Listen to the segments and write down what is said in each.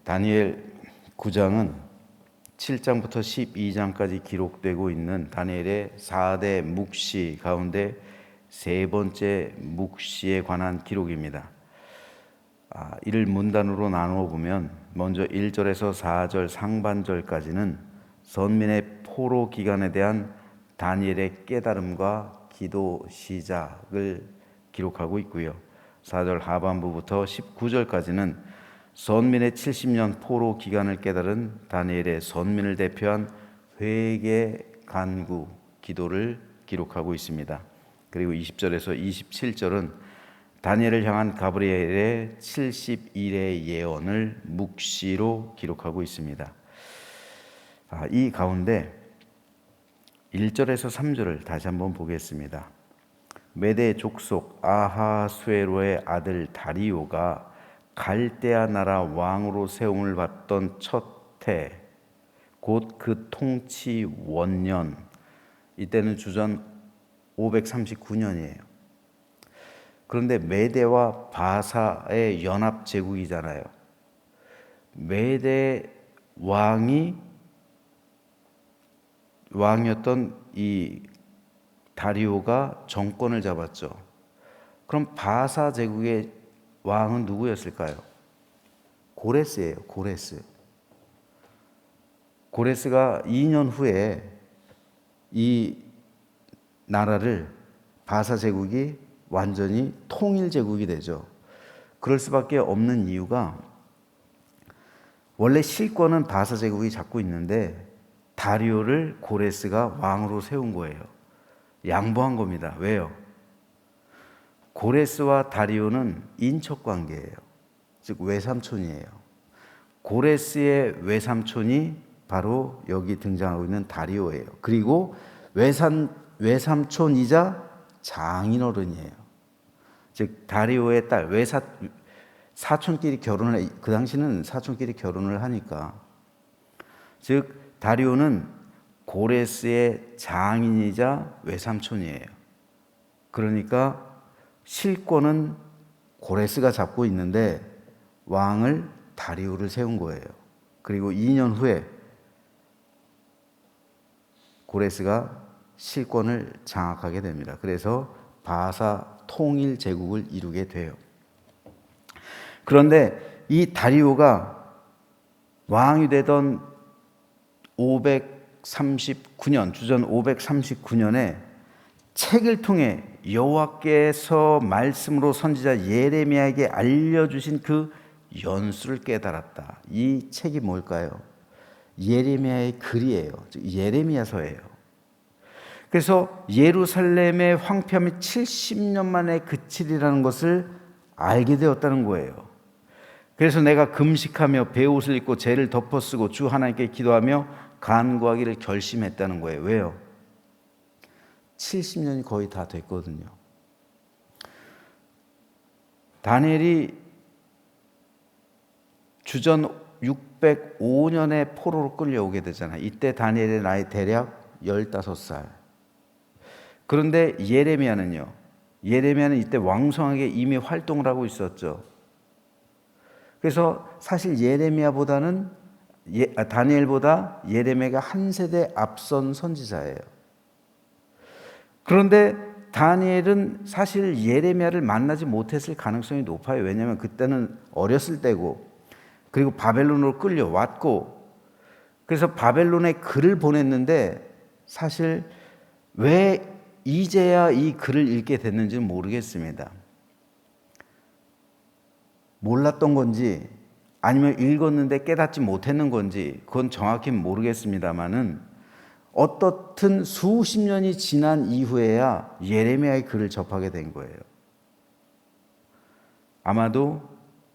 다니엘 9장은 7장부터 12장까지 기록되고 있는 다니엘의 4대 묵시 가운데 세 번째 묵시에 관한 기록입니다. 이를 문단으로 나누어 보면 먼저 1절에서 4절 상반절까지는 선민의 포로 기간에 대한 다니엘의 깨달음과 기도 시작을 기록하고 있고요. 4절 하반부부터 19절까지는 선민의 70년 포로 기간을 깨달은 다니엘의 선민을 대표한 회개, 간구, 기도를 기록하고 있습니다. 그리고 20절에서 27절은 다니엘을 향한 가브리엘의 70일의 예언을 묵시로 기록하고 있습니다. 이 가운데 1절에서 3절을 다시 한번 보겠습니다. 메대 족속 아하수에로의 아들 다리오가 갈대아 나라 왕으로 세움을 받던 첫 해, 곧 그 통치 원년, 이때는 주전 539년이에요. 그런데 메대와 바사의 연합 제국이잖아요. 메대 왕이었던 이 다리오가 정권을 잡았죠. 그럼 바사 제국의 왕은 누구였을까요? 고레스예요. 고레스가 2년 후에 이 나라를 바사 제국이 완전히 통일 제국이 되죠. 그럴 수밖에 없는 이유가 원래 실권은 바사 제국이 잡고 있는데 다리오를 고레스가 왕으로 세운 거예요. 양보한 겁니다. 왜요? 고레스와 다리오는 인척 관계예요. 즉 외삼촌이에요. 고레스의 외삼촌이 바로 여기 등장하고 있는 다리오예요. 그리고 외삼촌이자 장인어른이에요. 즉 다리오의 딸, 사촌끼리 결혼을, 그 당시는 사촌끼리 결혼을 하니까, 즉 다리오는 고레스의 장인이자 외삼촌이에요. 그러니까 실권은 고레스가 잡고 있는데 왕을 다리오를 세운 거예요. 그리고 2년 후에 고레스가 실권을 장악하게 됩니다. 그래서 바사 통일 제국을 이루게 돼요. 그런데 이 다리오가 왕이 되던 539년, 주전 539년에 책을 통해 여호와께서 말씀으로 선지자 예레미야에게 알려주신 그 연수를 깨달았다. 이 책이 뭘까요? 예레미야의 글이에요. 예레미야서예요. 그래서 예루살렘의 황폐함이 70년 만에 그치리라는 것을 알게 되었다는 거예요. 그래서 내가 금식하며 베옷을 입고 죄를 덮어쓰고 주 하나님께 기도하며 간구하기를 결심했다는 거예요. 왜요? 70년이 거의 다 됐거든요. 다니엘이 주전 605년에 포로로 끌려오게 되잖아요. 이때 다니엘의 나이 대략 15살. 그런데 예레미야는 이때 왕성하게 이미 활동을 하고 있었죠. 그래서 사실 다니엘보다 예레미야가 한 세대 앞선 선지자예요. 그런데 다니엘은 사실 예레미야를 만나지 못했을 가능성이 높아요. 왜냐하면 그때는 어렸을 때고, 그리고 바벨론으로 끌려왔고, 그래서 바벨론에 글을 보냈는데 사실 왜 이제야 이 글을 읽게 됐는지는 모르겠습니다. 몰랐던 건지 아니면 읽었는데 깨닫지 못했는 건지 그건 정확히는 모르겠습니다만은 어떻든 수십 년이 지난 이후에야 예레미야의 글을 접하게 된 거예요. 아마도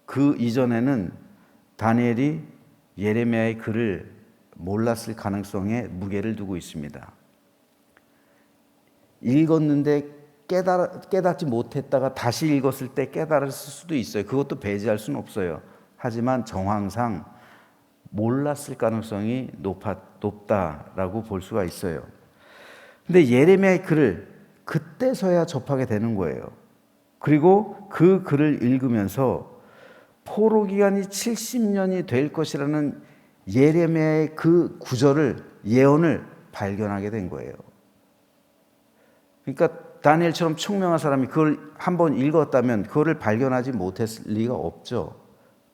그 이전에는 다니엘이 예레미야의 글을 몰랐을 가능성에 무게를 두고 있습니다. 읽었는데 깨닫지 못했다가 다시 읽었을 때 깨달았을 수도 있어요. 그것도 배제할 수는 없어요. 하지만 정황상 몰랐을 가능성이 높다라고 볼 수가 있어요. 근데 예레미야의 글을 그때서야 접하게 되는 거예요. 그리고 그 글을 읽으면서 포로 기간이 70년이 될 것이라는 예레미야의 그 구절을, 예언을 발견하게 된 거예요. 그러니까 다니엘처럼 총명한 사람이 그걸 한번 읽었다면 그거를 발견하지 못했을 리가 없죠.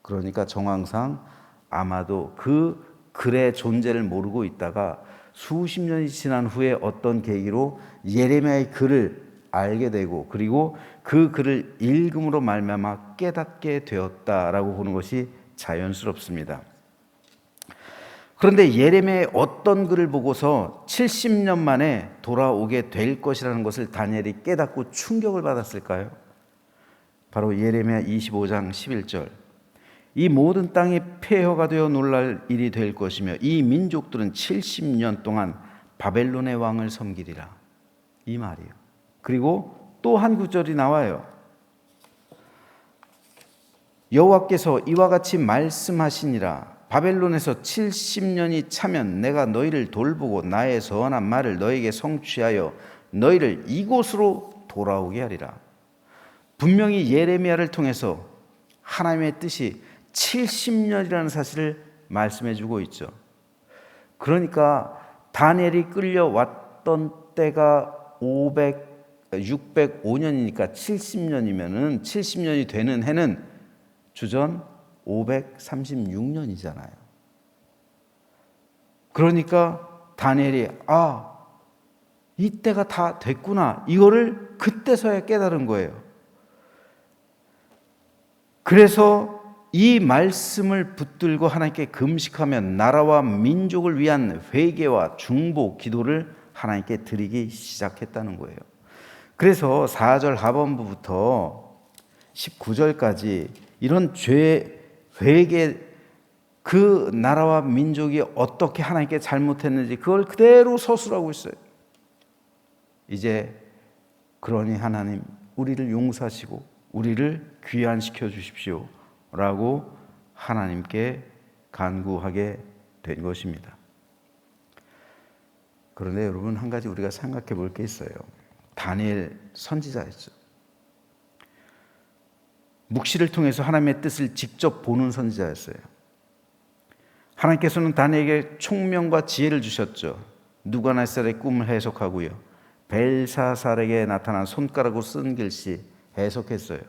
그러니까 정황상 아마도 그 글의 존재를 모르고 있다가 수십 년이 지난 후에 어떤 계기로 예레미야의 글을 알게 되고, 그리고 그 글을 읽음으로 말미암아 깨닫게 되었다라고 보는 것이 자연스럽습니다. 그런데 예레미야의 어떤 글을 보고서 70년 만에 돌아오게 될 것이라는 것을 다니엘이 깨닫고 충격을 받았을까요? 바로 예레미야 25장 11절. 이 모든 땅이 폐허가 되어 놀랄 일이 될 것이며 이 민족들은 70년 동안 바벨론의 왕을 섬기리라. 이 말이에요. 그리고 또 한 구절이 나와요. 여호와께서 이와 같이 말씀하시니라. 바벨론에서 70년이 차면 내가 너희를 돌보고 나의 선한 말을 너에게 성취하여 너희를 이곳으로 돌아오게 하리라. 분명히 예레미야를 통해서 하나님의 뜻이 70년이라는 사실을 말씀해 주고 있죠. 그러니까 다니엘이 끌려왔던 때가 605년이니까 70년이면은 70년이 되는 해는 주전 536년이잖아요. 그러니까 다니엘이 이때가 다 됐구나, 이거를 그때서야 깨달은 거예요. 그래서 이 말씀을 붙들고 하나님께 금식하면 나라와 민족을 위한 회개와 중보, 기도를 하나님께 드리기 시작했다는 거예요. 그래서 4절 하반부부터 19절까지 이런 죄, 회개, 그 나라와 민족이 어떻게 하나님께 잘못했는지 그걸 그대로 서술하고 있어요. 이제 그러니 하나님, 우리를 용서하시고 우리를 귀환시켜 주십시오 라고 하나님께 간구하게 된 것입니다. 그런데 여러분, 한 가지 우리가 생각해 볼 게 있어요. 다니엘 선지자였죠. 묵시를 통해서 하나님의 뜻을 직접 보는 선지자였어요. 하나님께서는 다니엘에게 총명과 지혜를 주셨죠. 누가네살의 꿈을 해석하고요, 벨사살에게 나타난 손가락으로 쓴 글씨 해석했어요.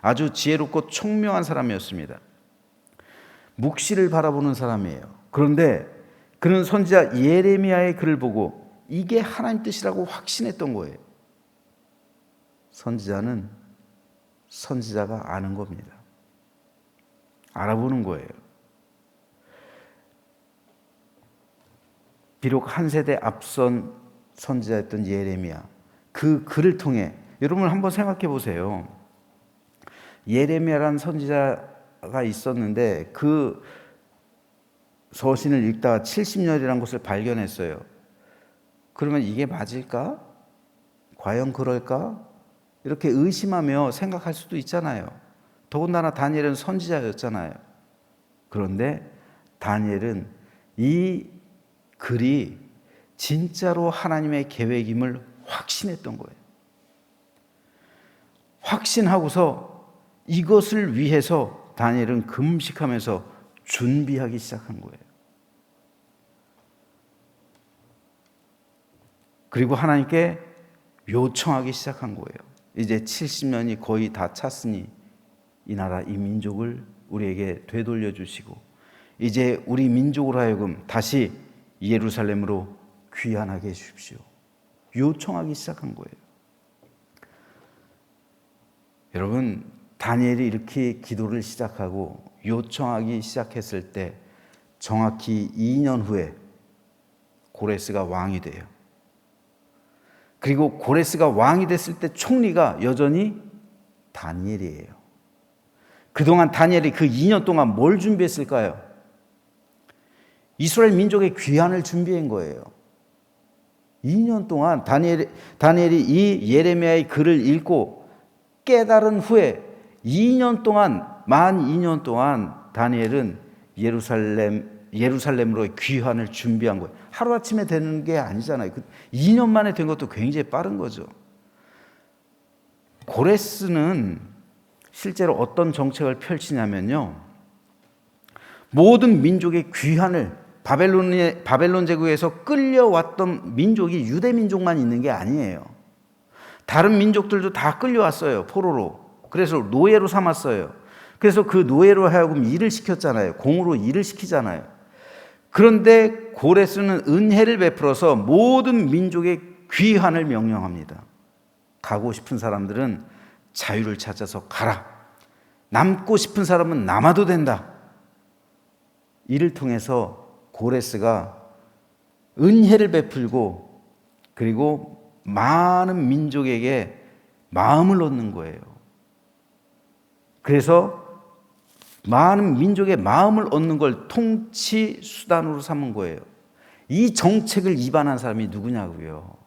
아주 지혜롭고 총명한 사람이었습니다. 묵시를 바라보는 사람이에요. 그런데 그는 선지자 예레미야의 글을 보고 이게 하나님 뜻이라고 확신했던 거예요. 선지자는 선지자가 아는 겁니다. 알아보는 거예요. 비록 한 세대 앞선 선지자였던 예레미야, 그 글을 통해 여러분 한번 생각해 보세요. 예레미야라는 선지자가 있었는데 그 서신을 읽다가 70년이라는 것을 발견했어요. 그러면 이게 맞을까? 과연 그럴까? 이렇게 의심하며 생각할 수도 있잖아요. 더군다나 다니엘은 선지자였잖아요. 그런데 다니엘은 이 글이 진짜로 하나님의 계획임을 확신했던 거예요. 확신하고서 이것을 위해서 다니엘은 금식하면서 준비하기 시작한 거예요. 그리고 하나님께 요청하기 시작한 거예요. 이제 70년이 거의 다 찼으니 이 나라, 이 민족을 우리에게 되돌려 주시고 이제 우리 민족으로 하여금 다시 예루살렘으로 귀환하게 해주십시오. 요청하기 시작한 거예요. 여러분, 다니엘이 이렇게 기도를 시작하고 요청하기 시작했을 때 정확히 2년 후에 고레스가 왕이 돼요. 그리고 고레스가 왕이 됐을 때 총리가 여전히 다니엘이에요. 그동안 다니엘이 그 2년 동안 뭘 준비했을까요? 이스라엘 민족의 귀환을 준비한 거예요. 2년 동안 다니엘이 이 예레미야의 글을 읽고 깨달은 후에 2년 동안, 만 2년 동안 다니엘은 예루살렘으로 귀환을 준비한 거예요. 하루아침에 되는 게 아니잖아요. 2년 만에 된 것도 굉장히 빠른 거죠. 고레스는 실제로 어떤 정책을 펼치냐면요, 모든 민족의 귀환을, 바벨론 제국에서 끌려왔던 민족이 유대 민족만 있는 게 아니에요. 다른 민족들도 다 끌려왔어요, 포로로. 그래서 노예로 삼았어요. 그래서 그 노예로 하여금 일을 시켰잖아요. 공으로 일을 시키잖아요. 그런데 고레스는 은혜를 베풀어서 모든 민족의 귀환을 명령합니다. 가고 싶은 사람들은 자유를 찾아서 가라. 남고 싶은 사람은 남아도 된다. 이를 통해서 고레스가 은혜를 베풀고 그리고 많은 민족에게 마음을 얻는 거예요. 그래서 많은 민족의 마음을 얻는 걸 통치 수단으로 삼은 거예요. 이 정책을 입안한 사람이 누구냐고요?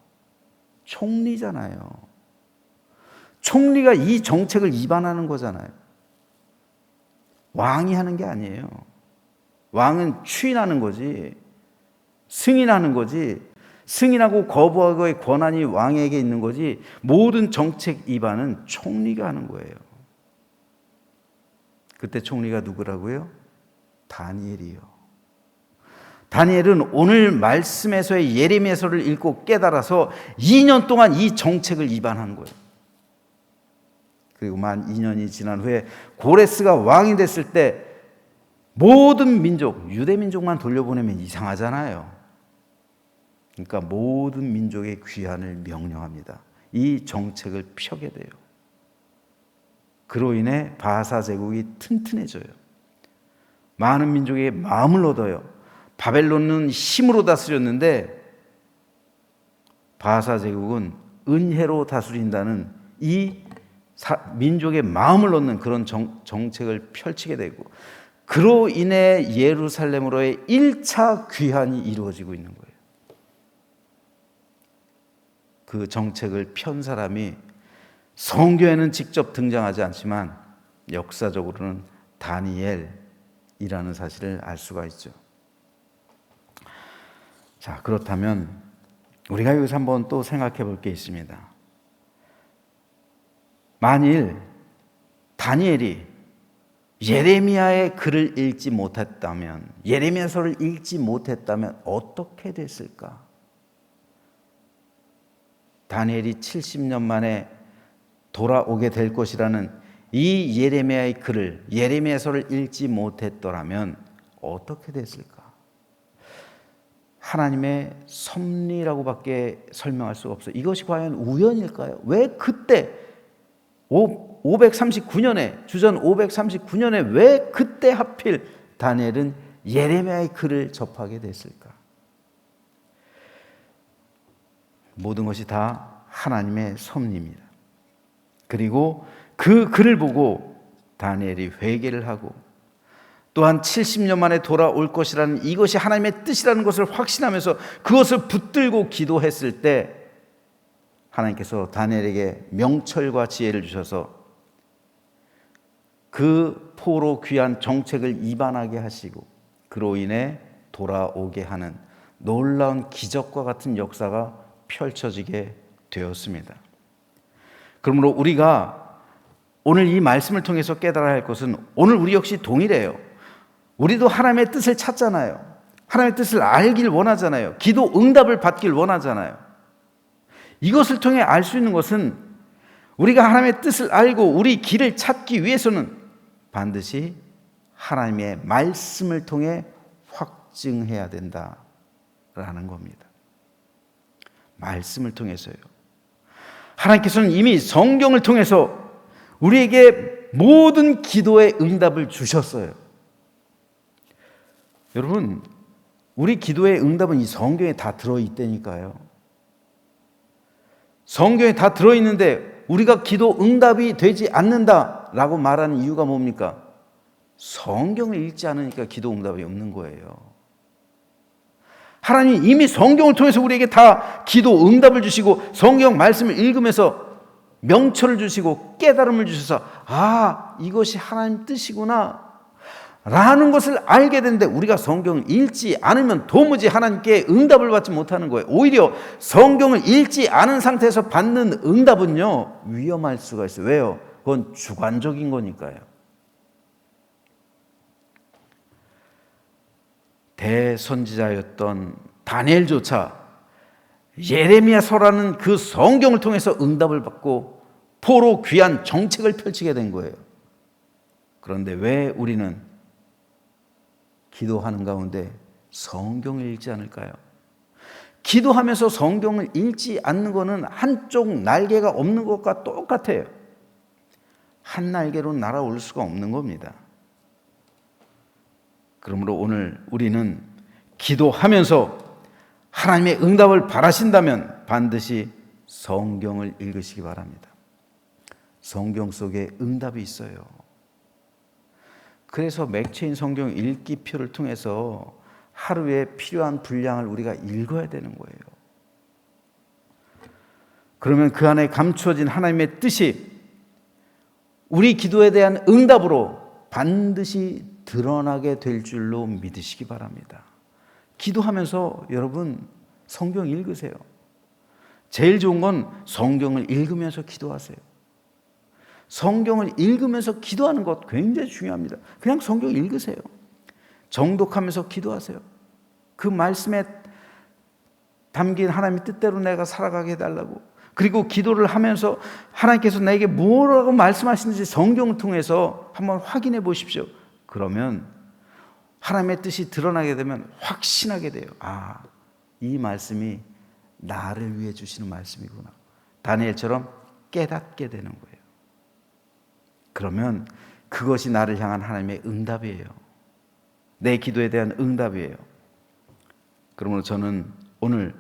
총리잖아요. 총리가 이 정책을 입안하는 거잖아요. 왕이 하는 게 아니에요. 왕은 추인하는 거지, 승인하는 거지, 승인하고 거부하고의 권한이 왕에게 있는 거지, 모든 정책 입안은 총리가 하는 거예요. 그때 총리가 누구라고요? 다니엘이요. 다니엘은 오늘 말씀에서의 예레미야서를 읽고 깨달아서 2년 동안 이 정책을 입안한 거예요. 그리고 만 2년이 지난 후에 고레스가 왕이 됐을 때 모든 민족, 유대 민족만 돌려보내면 이상하잖아요. 그러니까 모든 민족의 귀환을 명령합니다. 이 정책을 펴게 돼요. 그로 인해 바하사 제국이 튼튼해져요. 많은 민족의 마음을 얻어요. 바벨론은 힘으로 다스렸는데 바하사 제국은 은혜로 다스린다는 이 민족의 마음을 얻는 그런 정책을 펼치게 되고, 그로 인해 예루살렘으로의 1차 귀환이 이루어지고 있는 거예요. 그 정책을 편 사람이 성경에는 직접 등장하지 않지만 역사적으로는 다니엘이라는 사실을 알 수가 있죠. 자, 그렇다면 우리가 여기서 한번 또 생각해 볼 게 있습니다. 만일 다니엘이 예레미야의 글을 읽지 못했다면, 예레미야서를 읽지 못했다면 어떻게 됐을까? 다니엘이 70년 만에 돌아오게 될 것이라는 이 예레미야의 글을, 예레미야서를 읽지 못했더라면 어떻게 됐을까? 하나님의 섭리라고밖에 설명할 수가 없어요. 이것이 과연 우연일까요? 왜 그때 539년에, 주전 539년에 왜 그때 하필 다니엘은 예레미야의 글을 접하게 됐을까? 모든 것이 다 하나님의 섭리입니다. 그리고 그 글을 보고 다니엘이 회개를 하고, 또한 70년 만에 돌아올 것이라는 이것이 하나님의 뜻이라는 것을 확신하면서 그것을 붙들고 기도했을 때 하나님께서 다니엘에게 명철과 지혜를 주셔서 그 포로 귀한 정책을 입안하게 하시고, 그로 인해 돌아오게 하는 놀라운 기적과 같은 역사가 펼쳐지게 되었습니다. 그러므로 우리가 오늘 이 말씀을 통해서 깨달아야 할 것은, 오늘 우리 역시 동일해요. 우리도 하나님의 뜻을 찾잖아요. 하나님의 뜻을 알길 원하잖아요. 기도 응답을 받길 원하잖아요. 이것을 통해 알 수 있는 것은, 우리가 하나님의 뜻을 알고 우리 길을 찾기 위해서는 반드시 하나님의 말씀을 통해 확증해야 된다라는 겁니다. 말씀을 통해서요. 하나님께서는 이미 성경을 통해서 우리에게 모든 기도의 응답을 주셨어요. 여러분, 우리 기도의 응답은 이 성경에 다 들어있다니까요. 성경에 다 들어있는데 우리가 기도 응답이 되지 않는다라고 말하는 이유가 뭡니까? 성경을 읽지 않으니까 기도 응답이 없는 거예요. 하나님이 이미 성경을 통해서 우리에게 다 기도 응답을 주시고, 성경 말씀을 읽으면서 명철을 주시고 깨달음을 주셔서, 아, 이것이 하나님 뜻이구나 라는 것을 알게 되는데, 우리가 성경을 읽지 않으면 도무지 하나님께 응답을 받지 못하는 거예요. 오히려 성경을 읽지 않은 상태에서 받는 응답은요, 위험할 수가 있어요. 왜요? 그건 주관적인 거니까요. 대선지자였던 다니엘조차 예레미야서라는 그 성경을 통해서 응답을 받고 포로 귀한 정책을 펼치게 된 거예요. 그런데 왜 우리는 기도하는 가운데 성경을 읽지 않을까요? 기도하면서 성경을 읽지 않는 것은 한쪽 날개가 없는 것과 똑같아요. 한 날개로 날아올 수가 없는 겁니다. 그러므로 오늘 우리는 기도하면서 하나님의 응답을 바라신다면 반드시 성경을 읽으시기 바랍니다. 성경 속에 응답이 있어요. 그래서 맥체인 성경 읽기표를 통해서 하루에 필요한 분량을 우리가 읽어야 되는 거예요. 그러면 그 안에 감추어진 하나님의 뜻이 우리 기도에 대한 응답으로 반드시 드러나게 될 줄로 믿으시기 바랍니다. 기도하면서 여러분 성경 읽으세요. 제일 좋은 건 성경을 읽으면서 기도하세요. 성경을 읽으면서 기도하는 것 굉장히 중요합니다. 그냥 성경 읽으세요. 정독하면서 기도하세요. 그 말씀에 담긴 하나님의 뜻대로 내가 살아가게 해달라고. 그리고 기도를 하면서 하나님께서 나에게 뭐라고 말씀하시는지 성경을 통해서 한번 확인해 보십시오. 그러면 하나님의 뜻이 드러나게 되면 확신하게 돼요. 아, 이 말씀이 나를 위해 주시는 말씀이구나. 다니엘처럼 깨닫게 되는 거예요. 그러면 그것이 나를 향한 하나님의 응답이에요. 내 기도에 대한 응답이에요. 그러므로 저는 오늘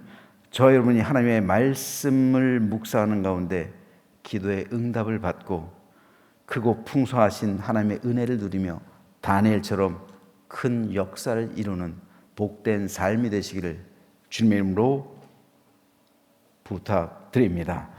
저와 여러분이 하나님의 말씀을 묵상하는 가운데 기도의 응답을 받고 크고 풍성하신 하나님의 은혜를 누리며 다니엘처럼 큰 역사를 이루는 복된 삶이 되시기를 주님의 이름으로 부탁드립니다.